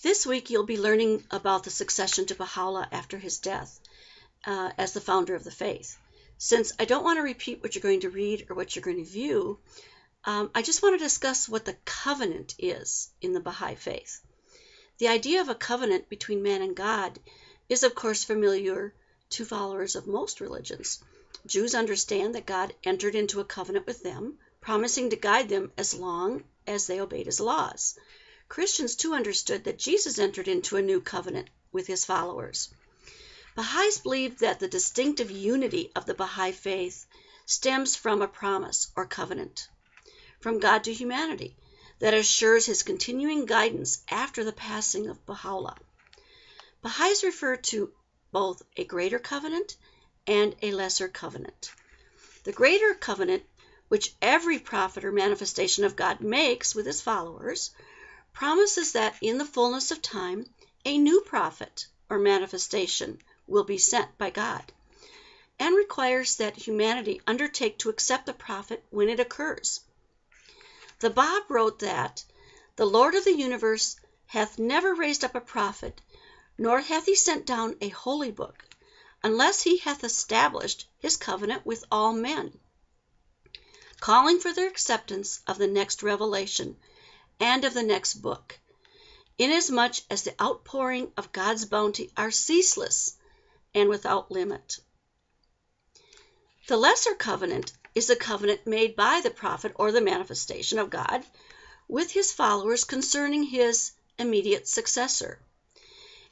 This week you'll be learning about the succession to Baha'u'llah after his death as the founder of the faith. Since I don't want to repeat what you're going to read or what you're going to view, I just want to discuss what the covenant is in the Baha'i faith. The idea of a covenant between man and God is, of course, familiar to followers of most religions. Jews understand that God entered into a covenant with them, promising to guide them as long as they obeyed his laws. Christians too understood that Jesus entered into a new covenant with his followers. Baha'is believe that the distinctive unity of the Baha'i faith stems from a promise or covenant from God to humanity that assures his continuing guidance after the passing of Baha'u'llah. Baha'is refer to both a greater covenant and a lesser covenant. The greater covenant, which every prophet or manifestation of God makes with his followers, promises that in the fullness of time, a new prophet or manifestation will be sent by God, and requires that humanity undertake to accept the prophet when it occurs. The Bab wrote that, "The Lord of the universe hath never raised up a prophet, nor hath he sent down a holy book, unless he hath established his covenant with all men, calling for their acceptance of the next revelation and of the next book, inasmuch as the outpouring of God's bounty are ceaseless and without limit." The lesser covenant is a covenant made by the prophet or the manifestation of God with his followers concerning his immediate successor.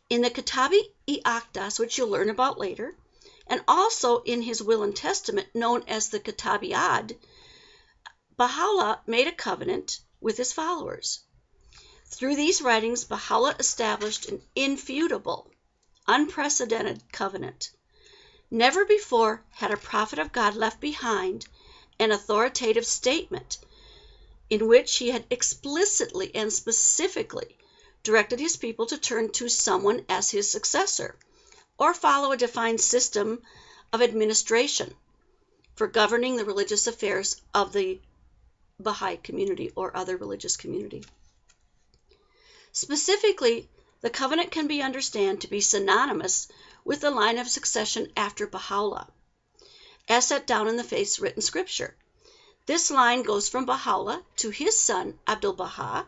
In the Kitab-i-Aqdas, which you'll learn about later, and also in his will and testament known as the Kitab-i-Ad, Baha'u'llah made a covenant with his followers. Through these writings, Baha'u'llah established an infutable, unprecedented covenant. Never before had a prophet of God left behind an authoritative statement in which he had explicitly and specifically directed his people to turn to someone as his successor, or follow a defined system of administration for governing the religious affairs of the Baha'i community or other religious community. Specifically, the covenant can be understood to be synonymous with the line of succession after Baha'u'llah, as set down in the faith's written scripture. This line goes from Baha'u'llah to his son Abdul-Baha,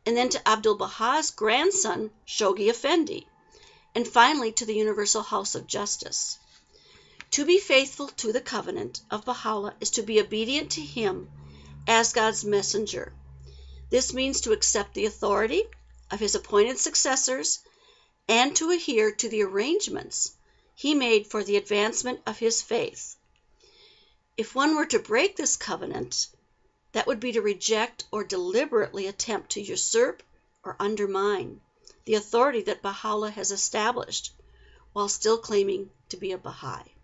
and then to Abdul-Baha's grandson Shoghi Effendi, and finally to the Universal House of Justice. To be faithful to the covenant of Baha'u'llah is to be obedient to him as God's messenger. This means to accept the authority of his appointed successors and to adhere to the arrangements he made for the advancement of his faith. If one were to break this covenant, that would be to reject or deliberately attempt to usurp or undermine the authority that Baha'u'llah has established while still claiming to be a Baha'i.